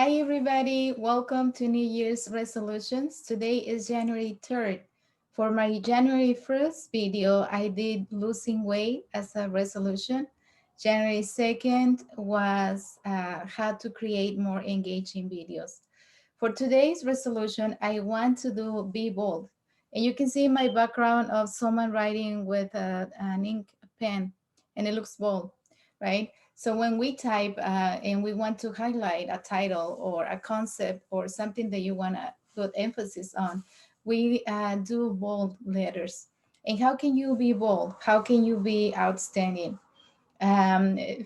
Hi, everybody. Welcome to New Year's resolutions. Today is January 3rd. For my January 1st video, I did losing weight as a resolution. January 2nd was how to create more engaging videos. For today's resolution, I want to do be bold. And you can see my background of someone writing with an ink pen, and it looks bold, right? So when we type and we want to highlight a title or a concept or something that you want to put emphasis on, we do bold letters. And how can you be bold? How can you be outstanding?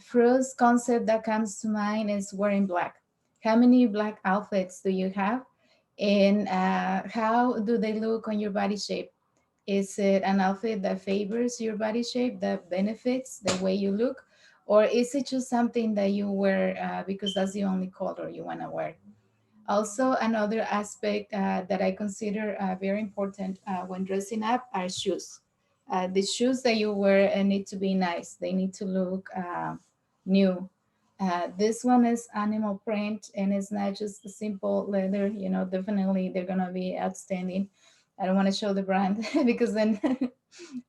First concept that comes to mind is wearing black. How many black outfits do you have? And how do they look on your body shape? Is it an outfit that favors your body shape, that benefits the way you look? Or is it just something that you wear because that's the only color you want to wear? Also, another aspect that I consider very important when dressing up are shoes. The shoes that you wear need to be nice. They need to look new. This one is animal print and it's not just a simple leather. Definitely they're gonna be outstanding. I don't want to show the brand because then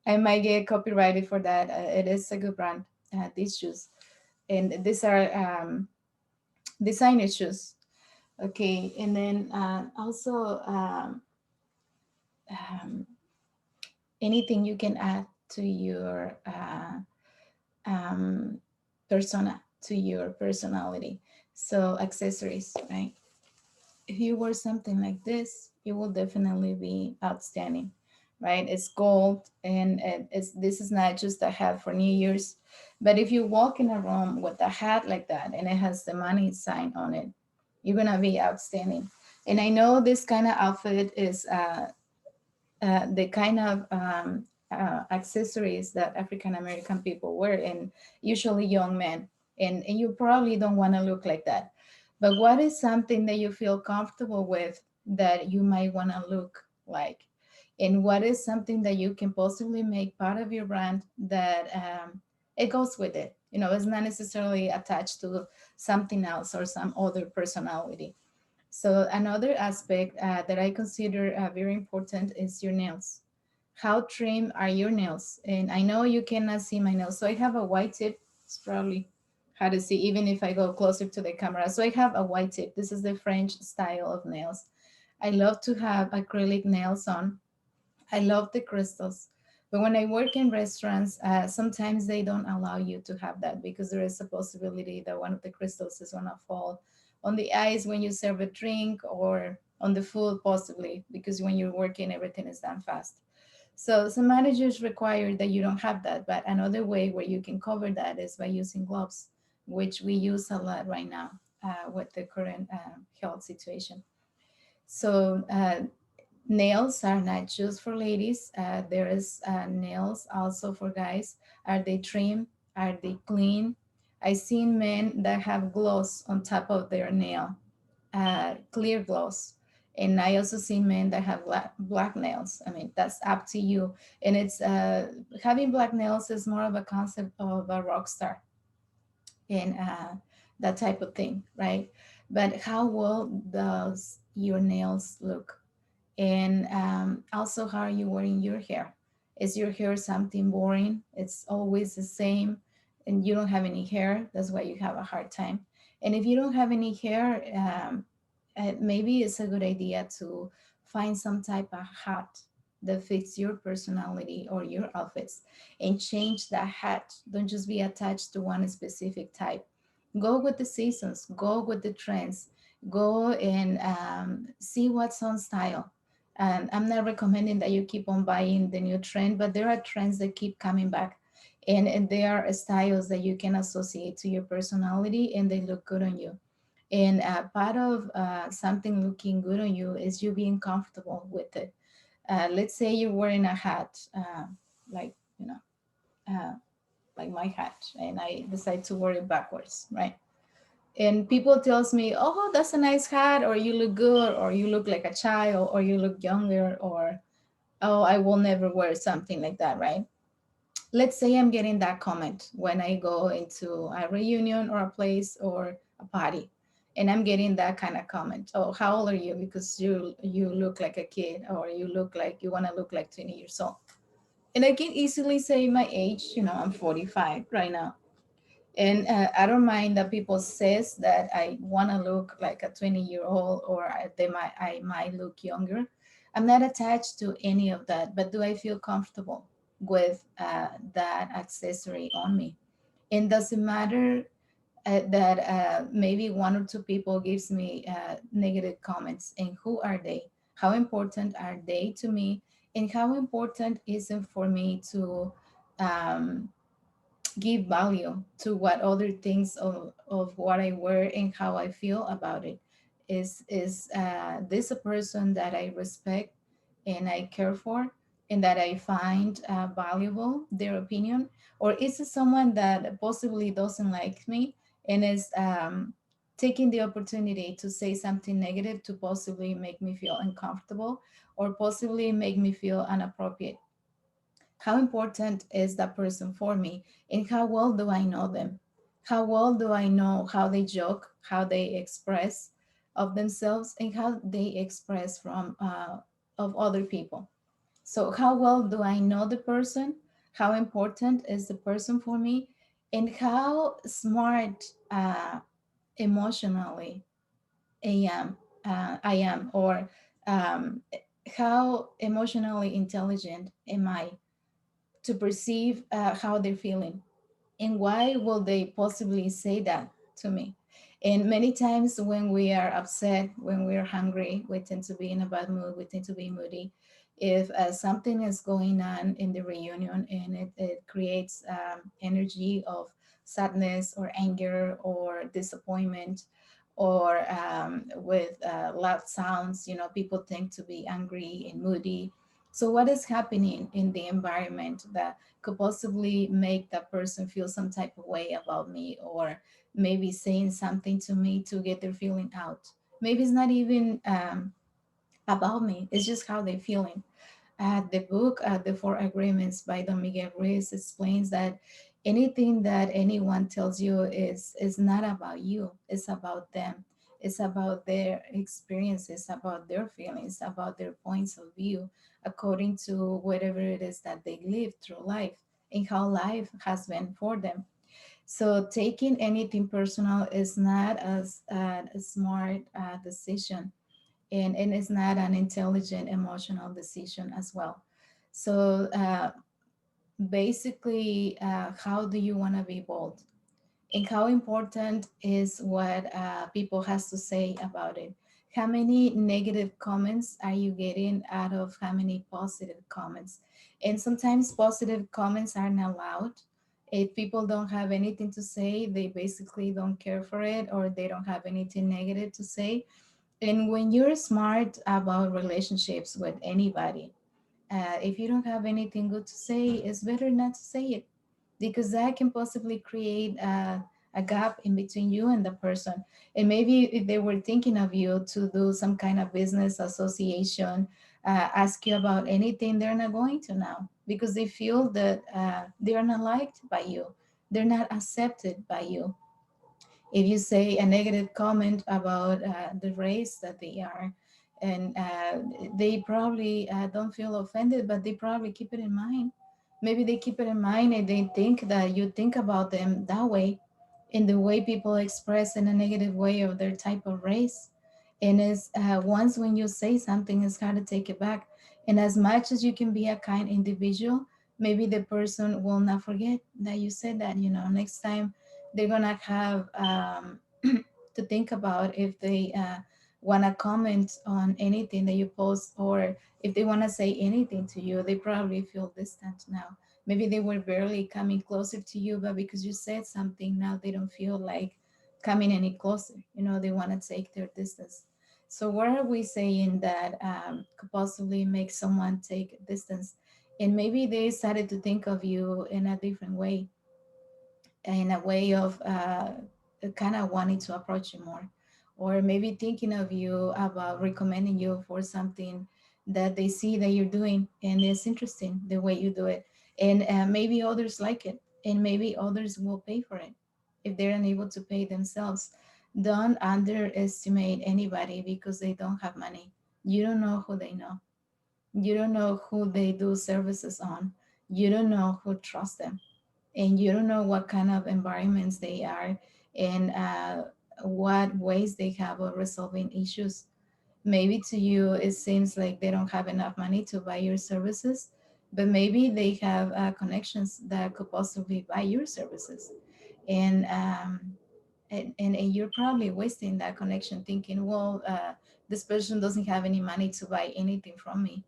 I might get copyrighted for that. It is a good brand, these shoes. And these are designer shoes. Okay, and then also um, anything you can add to your um, persona, to your personality. So accessories, right? If you wear something like this, it will definitely be outstanding, right? It's gold, and this is not just a hat for New Year's, but if you walk in a room with a hat like that and it has the money sign on it, you're gonna be outstanding. And I know this kind of outfit is the kind of accessories that African American people wear, and usually young men. And you probably don't want to look like that. But what is something that you feel comfortable with that you might want to look like? And what is something that you can possibly make part of your brand that it goes with it? It's not necessarily attached to something else or some other personality. So another aspect that I consider very important is your nails. How trim are your nails? And I know you cannot see my nails. So I have a white tip. It's probably hard to see even if I go closer to the camera. So I have a white tip. This is the French style of nails. I love to have acrylic nails on. I love the crystals. But when I work in restaurants, sometimes they don't allow you to have that because there is a possibility that one of the crystals is going to fall on the ice when you serve a drink or on the food, possibly, because when you're working, everything is done fast. So some managers require that you don't have that. But another way where you can cover that is by using gloves, which we use a lot right now with the current health situation. So nails are not just for ladies. There is nails also for guys. Are they trim? Are they clean? I've seen men that have gloss on top of their nail, clear gloss. And I also see men that have black nails. I mean, that's up to you. And it's having black nails is more of a concept of a rock star and that type of thing, right? But how well does your nails look? And also, how are you wearing your hair? Is your hair something boring? It's always the same, and you don't have any hair. That's why you have a hard time. And if you don't have any hair, maybe it's a good idea to find some type of hat that fits your personality or your outfits and change that hat. Don't just be attached to one specific type. Go with the seasons, go with the trends, go and see what's on style. And I'm not recommending that you keep on buying the new trend, but there are trends that keep coming back. And there are styles that you can associate to your personality and they look good on you. And part of something looking good on you is you being comfortable with it. Let's say you're wearing a hat, like, uh, like my hat, and I decide to wear it backwards, right? And people tells me, oh, that's a nice hat, or you look good, or you look like a child, or you look younger, or oh, I will never wear something like that, right? Let's say I'm getting that comment when I go into a reunion or a place or a party. and I'm getting that kind of comment. Oh, how old are you? Because you look like a kid, or you look like you want to look like 20 years old. And I can easily say my age. I'm 45 right now, and I don't mind that people says that I want to look like a 20-year-old, or I might look younger. I'm not attached to any of that, but do I feel comfortable with that accessory on me? And does it matter that maybe one or two people gives me negative comments, and who are they? How important are they to me? And how important is it for me to um, give value to what other things of what I wear and how I feel about it? Is this a person that I respect and I care for, and that I find valuable their opinion, or is it someone that possibly doesn't like me and is taking the opportunity to say something negative to possibly make me feel uncomfortable or possibly make me feel inappropriate? How important is that person for me, and how well do I know them? How well do I know how they joke, how they express of themselves, and how they express from of other people? So how well do I know the person? How important is the person for me? And how smart emotionally I am, or um, how emotionally intelligent am I to perceive how they're feeling, and why will they possibly say that to me? And many times when we are upset, when we're hungry, we tend to be in a bad mood, we tend to be moody. If something is going on in the reunion and it creates energy of sadness or anger or disappointment, or with loud sounds, people tend to be angry and moody. So what is happening in the environment that could possibly make that person feel some type of way about me, or maybe saying something to me to get their feeling out? Maybe it's not even about me, it's just how they're feeling. The book, The Four Agreements by Don Miguel Ruiz, explains that anything that anyone tells you is not about you, it's about them. It's about their experiences, about their feelings, about their points of view, according to whatever it is that they live through life and how life has been for them. So taking anything personal is not a smart decision, and it's not an intelligent emotional decision as well. So basically, how do you want to be bold, and how important is what people has to say about it? How many negative comments are you getting out of how many positive comments? And sometimes positive comments are not allowed. If people don't have anything to say, they basically don't care for it, or they don't have anything negative to say. And when you're smart about relationships with anybody, if you don't have anything good to say, it's better not to say it, because that can possibly create a gap in between you and the person. And maybe if they were thinking of you to do some kind of business association, ask you about anything, they're not going to now, because they feel that they are not liked by you, they're not accepted by you. If you say a negative comment about the race that they are, and they probably don't feel offended, but they probably keep it in mind. Maybe they keep it in mind and they think that you think about them that way, in the way people express in a negative way of their type of race. And it's once when you say something, it's hard to take it back. And as much as you can be a kind individual, maybe the person will not forget that you said that. Next time they're gonna have to think about if they want to comment on anything that you post, or if they want to say anything to you. They probably feel distant now. Maybe they were barely coming closer to you, but because you said something, now they don't feel like coming any closer. They want to take their distance. So what are we saying that could possibly make someone take distance? And maybe they started to think of you in a different way, in a way of kind of wanting to approach you more, or maybe thinking of you about recommending you for something that they see that you're doing and it's interesting the way you do it. And maybe others like it, and maybe others will pay for it if they're unable to pay themselves. Don't underestimate anybody because they don't have money. You don't know who they know. You don't know who they do services on. You don't know who trusts them. And you don't know what kind of environments they are and what ways they have of resolving issues. Maybe to you, it seems like they don't have enough money to buy your services, but maybe they have connections that could possibly buy your services. And and you're probably wasting that connection thinking, well, this person doesn't have any money to buy anything from me,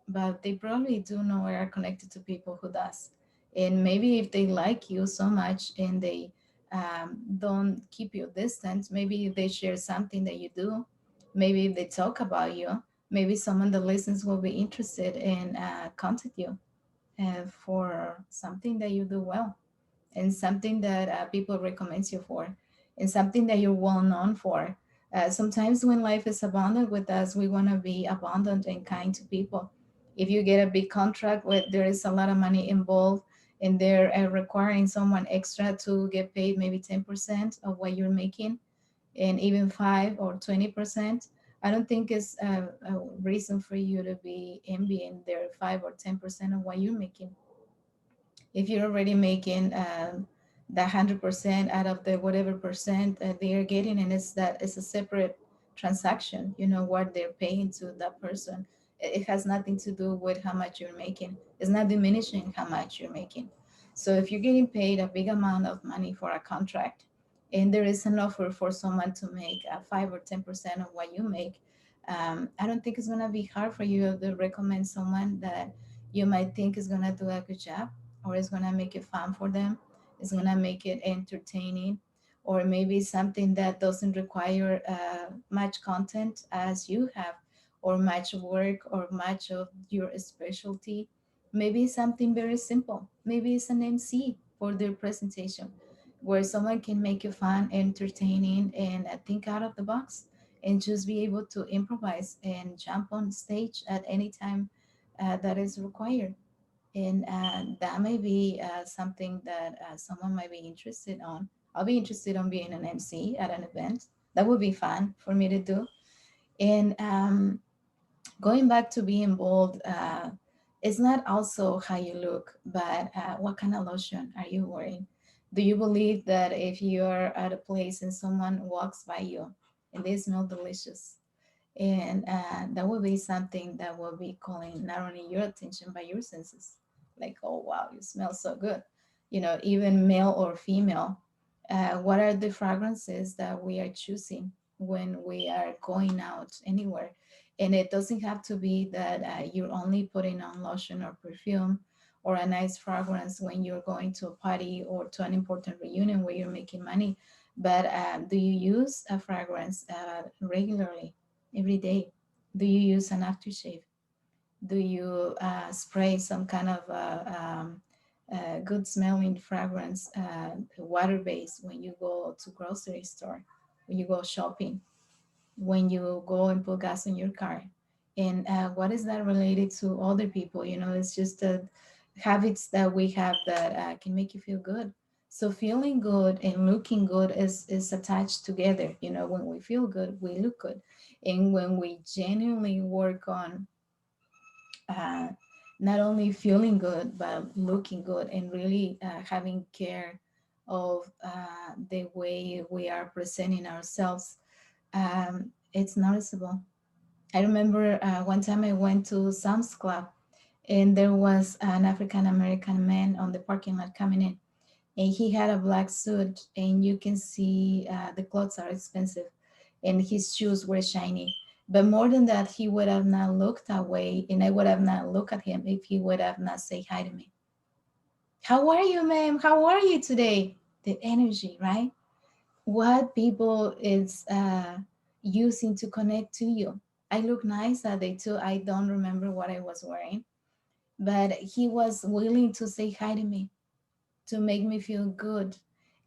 but they probably do know or are connected to people who does. And maybe if they like you so much and they don't keep you distant, maybe if they share something that you do, maybe if they talk about you, maybe someone that listens will be interested in contact you for something that you do well, and something that people recommend you for, and something that you're well known for. Sometimes when life is abundant with us, we want to be abundant and kind to people. If you get a big contract where there is a lot of money involved and they're requiring someone extra to get paid maybe 10% of what you're making, and even 5 or 20%, I don't think it's a reason for you to be envying their 5 or 10% of what you're making. If you're already making the 100% out of the whatever percent they are getting, and it's that it's a separate transaction, you know what they're paying to that person. It has nothing to do with how much you're making. It's not diminishing how much you're making. So if you're getting paid a big amount of money for a contract, and there is an offer for someone to make 5 or 10% of what you make, I don't think it's going to be hard for you to recommend someone that you might think is going to do a good job, or it's gonna make it fun for them, it's gonna make it entertaining, or maybe something that doesn't require much content as you have, or much work, or much of your specialty. Maybe something very simple. Maybe it's an MC for their presentation, where someone can make it fun, entertaining, and think out of the box, and just be able to improvise and jump on stage at any time that is required. And that may be something that someone might be interested on. I'll be interested on being an MC at an event. That would be fun for me to do. And going back to being bold, it's not also how you look, but what kind of lotion are you wearing? Do you believe that if you're at a place and someone walks by you and they smell delicious, and that will be something that will be calling not only your attention but your senses, like, oh wow, you smell so good, even male or female. What are the fragrances that we are choosing when we are going out anywhere? And it doesn't have to be that you're only putting on lotion or perfume or a nice fragrance when you're going to a party or to an important reunion where you're making money. But do you use a fragrance regularly, every day? Do you use an aftershave? Do you spray some kind of good smelling fragrance, water based, when you go to grocery store, when you go shopping, when you go and put gas in your car? And what is that related to other people? It's just the habits that we have that can make you feel good. So feeling good and looking good is attached together. When we feel good, we look good. And when we genuinely work on uh, not only feeling good but looking good, and really having care of the way we are presenting ourselves, it's noticeable. I remember one time I went to Sam's Club, and there was an African American man on the parking lot coming in, and he had a black suit, and you can see the clothes are expensive, and his shoes were shiny. But more than that, he would have not looked that way, and I would have not looked at him if he would have not said hi to me. How are you, ma'am? How are you today? The energy, right? What people is using to connect to you. I look nice that day too. I don't remember what I was wearing, but he was willing to say hi to me, to make me feel good.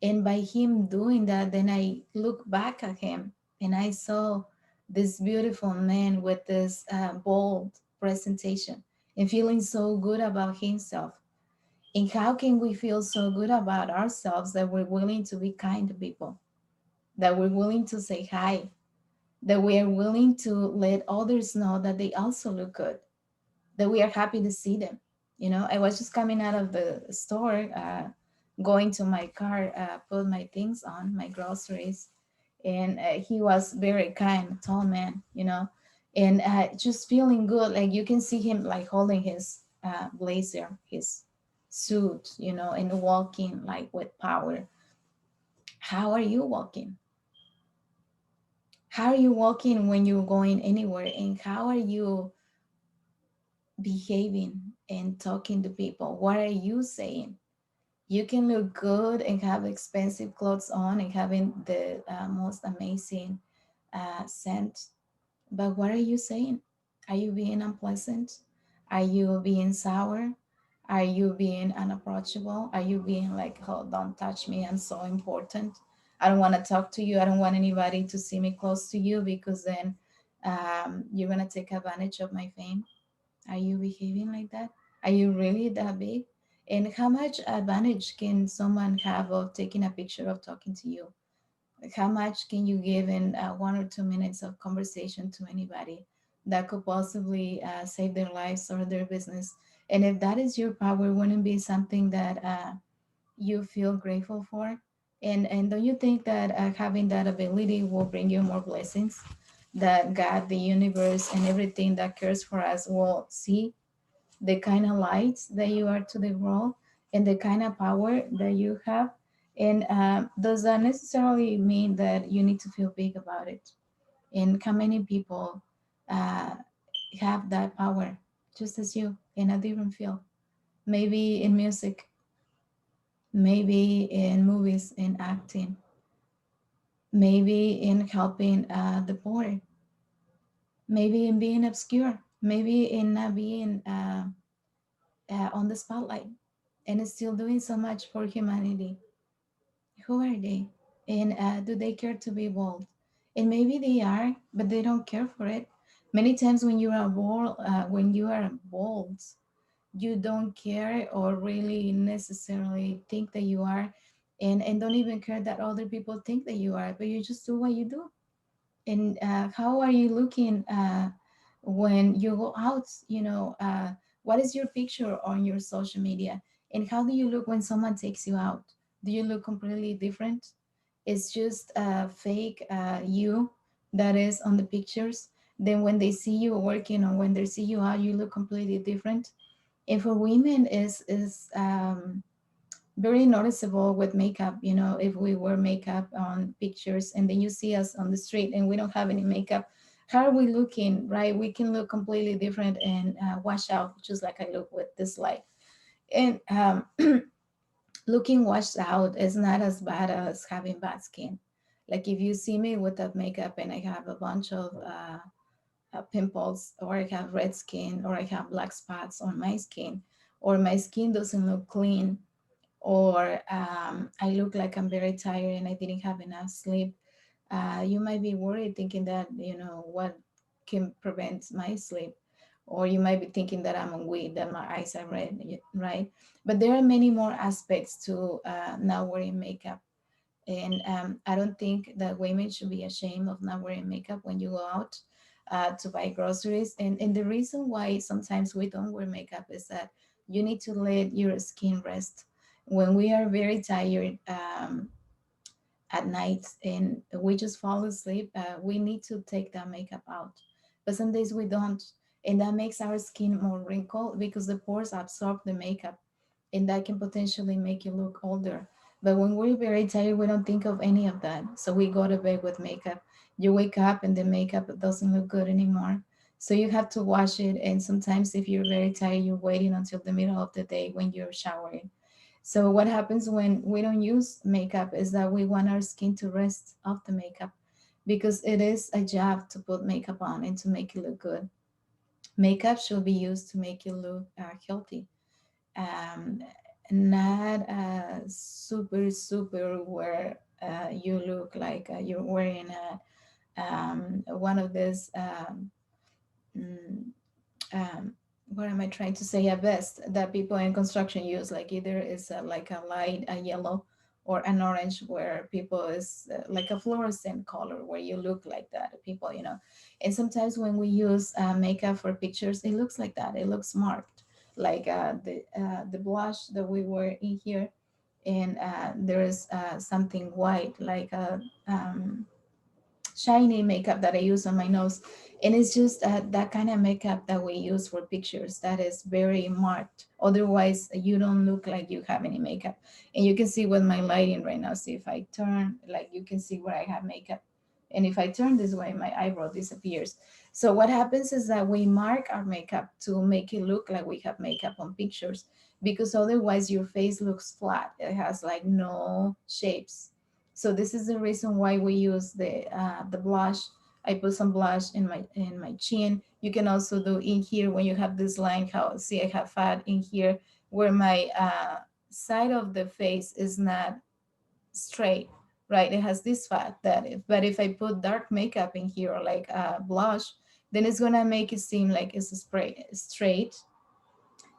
And by him doing that, then I look back at him and I saw this beautiful man with this bold presentation and feeling so good about himself. And how can we feel so good about ourselves that we're willing to be kind to people? that we're willing to say hi, that we are willing to let others know that they also look good, that we are happy to see them. You know, I was just coming out of the store, going to my car, put my things on, my groceries, and he was very kind, tall man, you know, and just feeling good. Like you can see him like holding his blazer, his suit, you know, and walking like with power. How are you walking? How are you walking when you're going anywhere? And how are you behaving and talking to people? What are you saying? You can look good and have expensive clothes on and having the most amazing scent, but what are you saying? Are you being unpleasant? Are you being sour? Are you being unapproachable? Are you being like, oh, don't touch me, I'm so important, I don't want to talk to you, I don't want anybody to see me close to you because then you're going to take advantage of my fame? Are you behaving like that? Are you really that big? And how much advantage can someone have of taking a picture of talking to you? Like how much can you give in 1 or 2 minutes of conversation to anybody that could possibly save their lives or their business? And if that is your power, wouldn't be something that you feel grateful for? And don't you think that having that ability will bring you more blessings? That God, the universe, and everything that cares for us will see the kind of lights that you are to the world and the kind of power that you have. And does that necessarily mean that you need to feel big about it? And how many people uh, have that power just as you in a different field? Maybe in music, maybe in movies, in acting, maybe in helping the poor, maybe in being obscure, maybe in not being on the spotlight and still doing so much for humanity. Who are they? And do they care to be bold? And maybe they are, but they don't care for it. Many times when you are bold, you don't care or really necessarily think that you are, and don't even care that other people think that you are, but you just do what you do. And how are you looking when you go out? You know, what is your picture on your social media, and how do you look when someone takes you out? Do you look completely different? It's just a fake you that is on the pictures. Then when they see you working or when they see you out, you look completely different. And for women is very noticeable with makeup. You know, if we wear makeup on pictures and then you see us on the street and we don't have any makeup, how are we looking, right? We can look completely different and wash out, just like I look with this light. And looking washed out is not as bad as having bad skin. Like if you see me without makeup and I have a bunch of pimples, or I have red skin, or I have black spots on my skin, or my skin doesn't look clean, or I look like I'm very tired and I didn't have enough sleep, you might be worried thinking that, you know, what can prevent my sleep. Or you might be thinking that I'm on weed, that my eyes are red, right? But there are many more aspects to not wearing makeup. And I don't think that women should be ashamed of not wearing makeup when you go out to buy groceries. And the reason why sometimes we don't wear makeup is that you need to let your skin rest. When we are very tired at night and we just fall asleep, we need to take that makeup out. But some days we don't. And that makes our skin more wrinkled because the pores absorb the makeup, and that can potentially make you look older. But when we're very tired, we don't think of any of that. So we go to bed with makeup. You wake up and the makeup doesn't look good anymore. So you have to wash it. And sometimes, if you're very tired, you're waiting until the middle of the day when you're showering. So what happens when we don't use makeup is that we want our skin to rest off the makeup, because it is a job to put makeup on and to make you look good. Makeup should be used to make you look healthy, um, not super where you look like you're wearing one of these mm, um, what am I trying to say? A vest that people in construction use, like either is like a light a yellow or an orange where people is like a fluorescent color where you look like that, people, And sometimes when we use makeup for pictures, it looks like that. It looks marked, like the blush that we were in here, and there is something white, like a shiny makeup that I use on my nose. And it's just that kind of makeup that we use for pictures that is very marked. Otherwise, you don't look like you have any makeup. And you can see with my lighting right now. See if I turn, like you can see where I have makeup. And if I turn this way, my eyebrow disappears. So what happens is that we mark our makeup to make it look like we have makeup on pictures, because otherwise your face looks flat. It has like no shapes. So this is the reason why we use the blush. I put some blush in my chin. You can also do in here when you have this line. How see I have fat in here where my side of the face is not straight, right? It has this fat that but if I put dark makeup in here or like blush, then it's gonna make it seem like it's straight,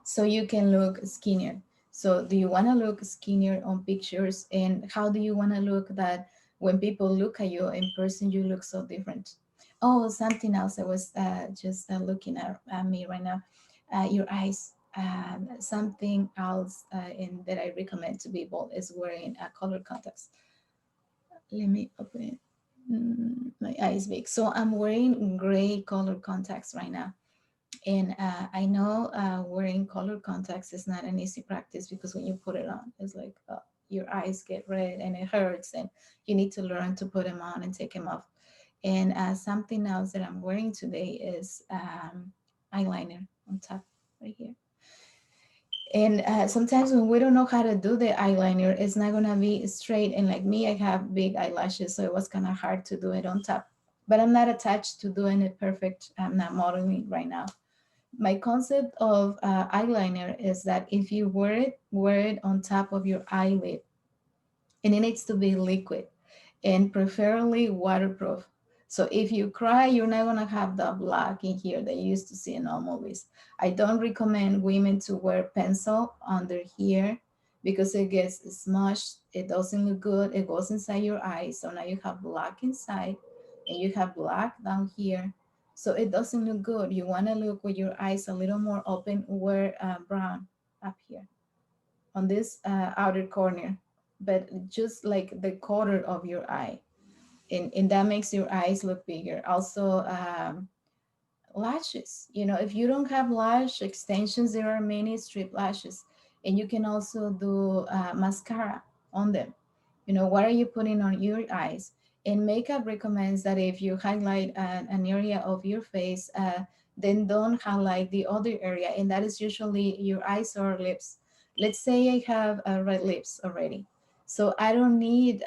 so you can look skinnier. So do you want to look skinnier on pictures, and how do you want to look that when people look at you in person you look so different? Oh, something else I was just looking at me right now, your eyes. Something else that I recommend to people is wearing color contacts. Let me open it. My eyes big, so I'm wearing gray color contacts right now. And I know wearing color contacts is not an easy practice, because when you put it on, it's like your eyes get red and it hurts, and you need to learn to put them on and take them off. And something else that I'm wearing today is eyeliner on top right here. And sometimes when we don't know how to do the eyeliner, it's not gonna be straight. And like me, I have big eyelashes, so it was kind of hard to do it on top. But I'm not attached to doing it perfect. I'm not modeling right now. My concept of eyeliner is that if you wear it on top of your eyelid, and it needs to be liquid and preferably waterproof. So if you cry, you're not gonna have the black in here that you used to see in all movies. I don't recommend women to wear pencil under here because it gets smushed. It doesn't look good. It goes inside your eyes. So now you have black inside and you have black down here. So it doesn't look good. You wanna look with your eyes a little more open, wear brown up here on this outer corner, but just like the quarter of your eye. And that makes your eyes look bigger. Also, lashes. If you don't have lash extensions, there are many strip lashes. And you can also do mascara on them. What are you putting on your eyes? And makeup recommends that if you highlight an area of your face, then don't highlight the other area. And that is usually your eyes or lips. Let's say I have red lips already. So I don't need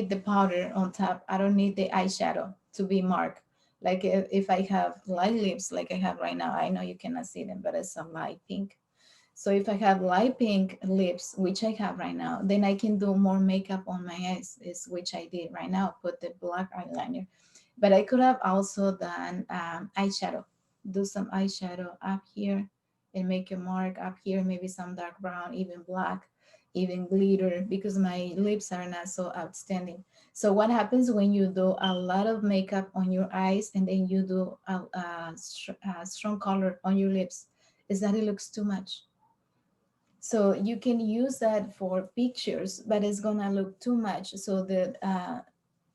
the powder on top. I don't need the eyeshadow to be marked. Like if I have light lips, like I have right now, I know you cannot see them, but it's a light pink. So if I have light pink lips, which I have right now, then I can do more makeup on my eyes, is which I did right now, put the black eyeliner. But I could have also done eyeshadow, do some eyeshadow up here and make a mark up here, maybe some dark brown, even black, even glitter, because my lips are not so outstanding. So what happens when you do a lot of makeup on your eyes and then you do a strong color on your lips, is that it looks too much. So you can use that for pictures, but it's gonna look too much. So the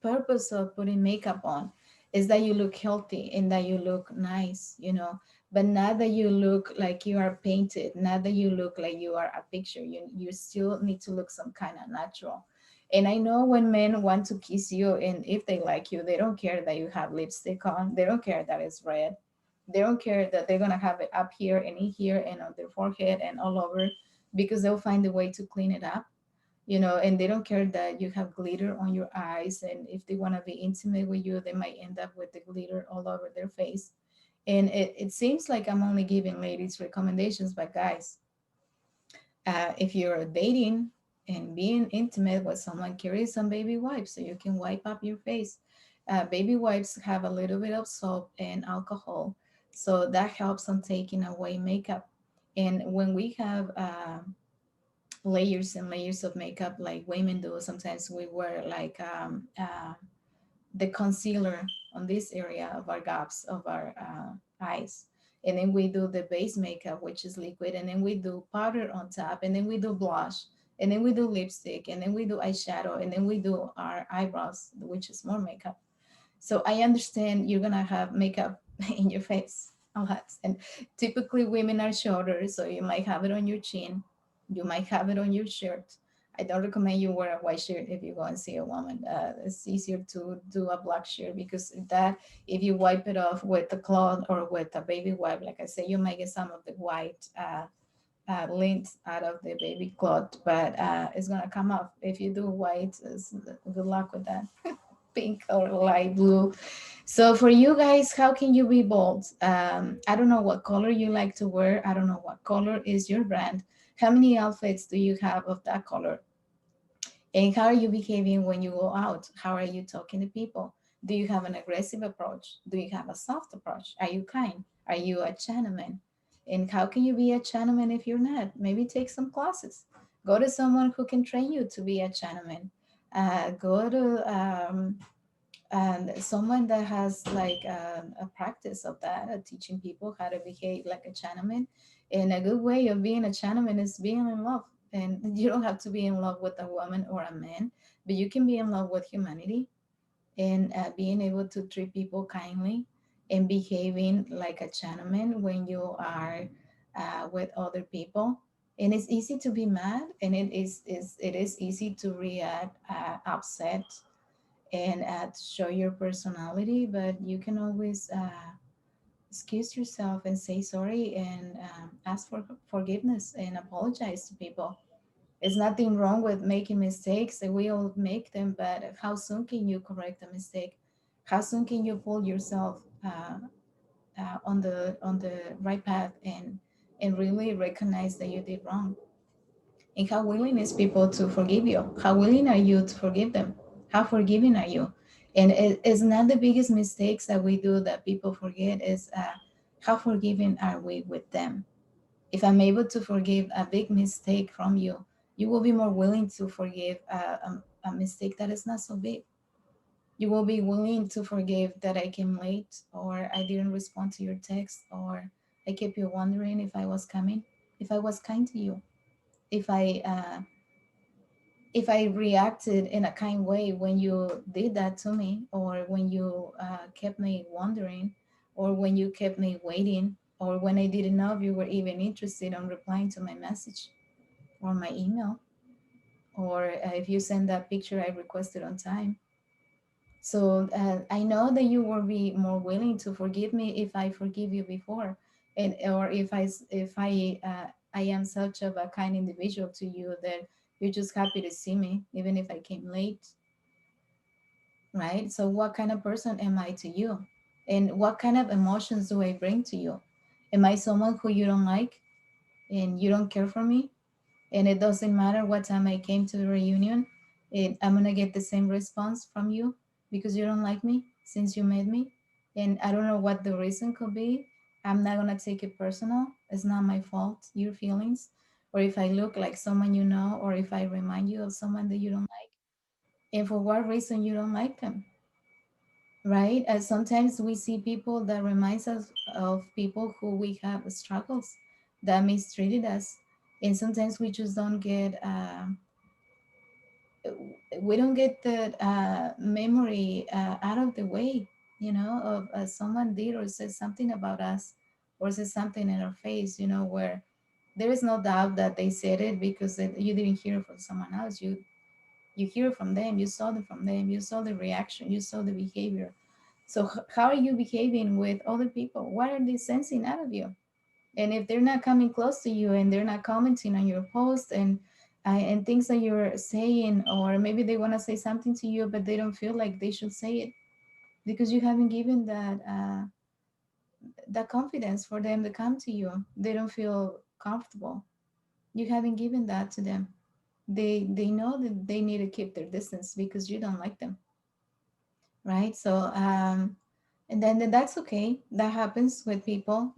purpose of putting makeup on is that you look healthy and that you look nice, but not that you look like you are painted, not that you look like you are a picture. You still need to look some kind of natural. And I know when men want to kiss you, and if they like you, they don't care that you have lipstick on, they don't care that it's red, they don't care that they're gonna have it up here and in here and on their forehead and all over, because they'll find a way to clean it up, and they don't care that you have glitter on your eyes. And if they want to be intimate with you, they might end up with the glitter all over their face. And it seems like I'm only giving ladies recommendations, but guys, if you're dating and being intimate with someone, carry some baby wipes so you can wipe up your face. Baby wipes have a little bit of soap and alcohol, so that helps on taking away makeup. And when we have layers and layers of makeup like women do. Sometimes we wear like the concealer on this area of our gaps of our eyes, and then we do the base makeup, which is liquid, and then we do powder on top, and then we do blush, and then we do lipstick, and then we do eyeshadow, and then we do our eyebrows, which is more makeup. So I understand you're gonna have makeup in your face a lot, and typically women are shorter, so you might have it on your chin, you might have it on your shirt. I don't recommend you wear a white shirt if you go and see a woman. It's easier to do a black shirt because that, if you wipe it off with a cloth or with a baby wipe, like I say, you might get some of the white lint out of the baby cloth, but it's gonna come off. If you do white, good luck with that. Pink or light blue. So for you guys, how can you be bold? I don't know what color you like to wear. I don't know what color is your brand. How many outfits do you have of that color? And how are you behaving when you go out? How are you talking to people? Do you have an aggressive approach? Do you have a soft approach? Are you kind? Are you a gentleman? And how can you be a gentleman if you're not? Maybe take some classes. Go to someone who can train you to be a gentleman. Go to and someone that has like a practice of that, teaching people how to behave like a gentleman. And a good way of being a gentleman is being in love. And you don't have to be in love with a woman or a man, but you can be in love with humanity, and being able to treat people kindly and behaving like a gentleman when you are with other people. And it's easy to be mad, and it is easy to react upset and to show your personality, but you can always excuse yourself and say sorry and ask for forgiveness and apologize to people. There's nothing wrong with making mistakes, and we all make them, but how soon can you correct a mistake? How soon can you pull yourself on the right path and really recognize that you did wrong? And how willing is people to forgive you? How willing are you to forgive them? How forgiving are you? And it's not the biggest mistakes that we do that people forget, is how forgiving are we with them? If I'm able to forgive a big mistake from you, you will be more willing to forgive a mistake that is not so big. You will be willing to forgive that I came late, or I didn't respond to your text, or I kept you wondering if I was coming. If I was kind to you, if I reacted in a kind way when you did that to me, or when you kept me wondering, or when you kept me waiting, or when I didn't know if you were even interested in replying to my message or my email, or if you send that picture I requested on time. So I know that you will be more willing to forgive me if I forgive you before, and or if I am such of a kind individual to you that you're just happy to see me even if I came late, right? So what kind of person am I to you, and what kind of emotions do I bring to you? Am I someone who you don't like and you don't care for me, and it doesn't matter what time I came to the reunion, I'm gonna get the same response from you because you don't like me since you met me, and I don't know what the reason could be. I'm not gonna take it personal. It's not my fault. Your feelings, or if I look like someone you know, or if I remind you of someone that you don't like, and for what reason you don't like them, right? And sometimes we see people that reminds us of people who we have struggles that mistreated us, and sometimes we don't get the memory out of the way, of someone did or said something about us, or said something in our face, where there is no doubt that they said it because you didn't hear it from someone else. You hear from them, you saw them from them, you saw the reaction, you saw the behavior. So how are you behaving with other people? What are they sensing out of you? And if they're not coming close to you and they're not commenting on your post and things that you're saying, or maybe they want to say something to you but they don't feel like they should say it because you haven't given that confidence for them to come to you. They don't feel comfortable. You haven't given that to them. They know that they need to keep their distance because you don't like them, right? So And then that's okay. That happens with people,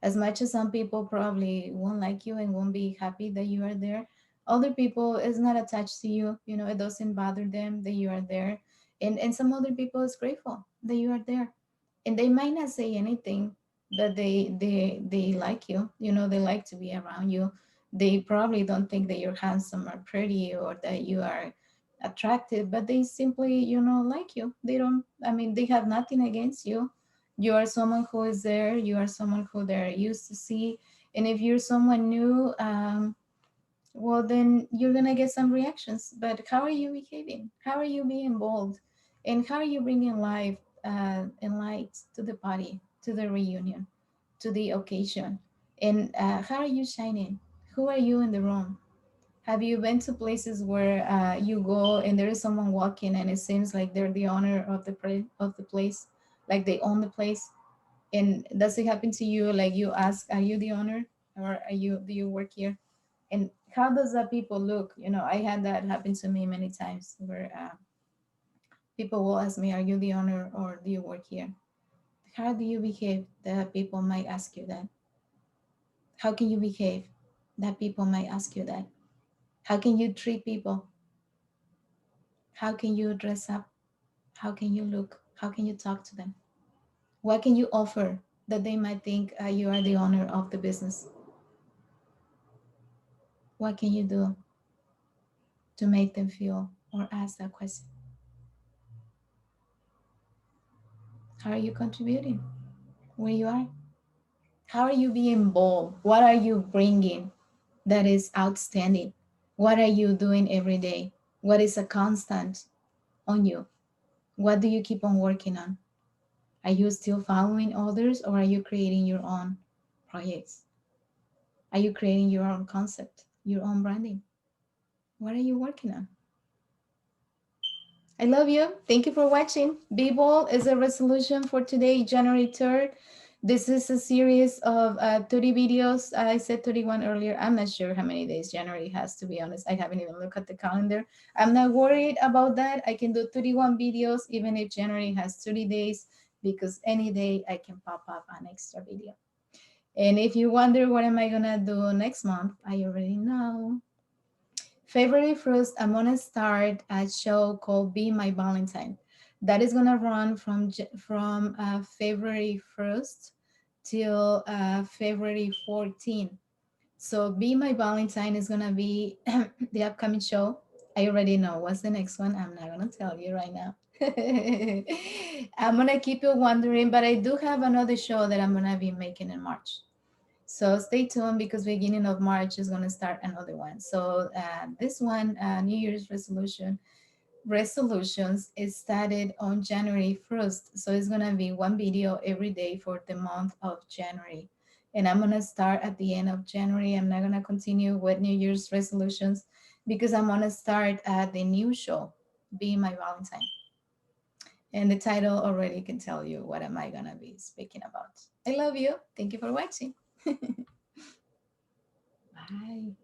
as much as some people probably won't like you and won't be happy that you are there, other people is not attached to you, it doesn't bother them that you are there. And some other people is grateful that you are there. And they might not say anything, but they like you, they like to be around you. They probably don't think that you're handsome or pretty or that you are attractive, but they simply, like you. They don't, I mean, they have nothing against you. You are someone who is there, you are someone who they're used to see. And if you're someone new, well, then you're gonna get some reactions. But how are you behaving? How are you being bold? And how are you bringing life and light to the party, to the reunion, to the occasion? And how are you shining? Who are you in the room? Have you been to places where you go and there is someone walking and it seems like they're the owner of the place, like they own the place? And does it happen to you? Like you ask, "Are you the owner, or do you work here?" And how does that people look? I had that happen to me many times where people will ask me, "Are you the owner, or do you work here?" How do you behave that people might ask you that? How can you behave that people might ask you that? How can you treat people? How can you dress up? How can you look? How can you talk to them? What can you offer that they might think you are the owner of the business? What can you do to make them feel or ask that question? How are you contributing where you are? How are you being bold? What are you bringing that is outstanding? What are you doing every day? What is a constant on you? What do you keep on working on? Are you still following others, or are you creating your own projects? Are you creating your own concept, your own branding? What are you working on? I love you. Thank you for watching. Be bold is a resolution for today, January 3rd. This is a series of 30 videos. I said 31 earlier. I'm not sure how many days January has, to be honest. I haven't even looked at the calendar. I'm not worried about that. I can do 31 videos even if January has 30 days, because any day I can pop up an extra video. And if you wonder what am I gonna do next month, I already know. February 1st, I'm gonna start a show called Be My Valentine. That is gonna run from February 1st till February 14th. So Be My Valentine is gonna be the upcoming show. I already know what's the next one. I'm not gonna tell you right now. I'm gonna keep you wondering, but I do have another show that I'm gonna be making in March. So stay tuned, because beginning of March is going to start another one. So this one, New Year's resolutions, is started on January 1st. So it's going to be one video every day for the month of January. And I'm going to start at the end of January. I'm not going to continue with New Year's resolutions, because I'm going to start the new show, Be My Valentine. And the title already can tell you what am I going to be speaking about. I love you. Thank you for watching. Bye.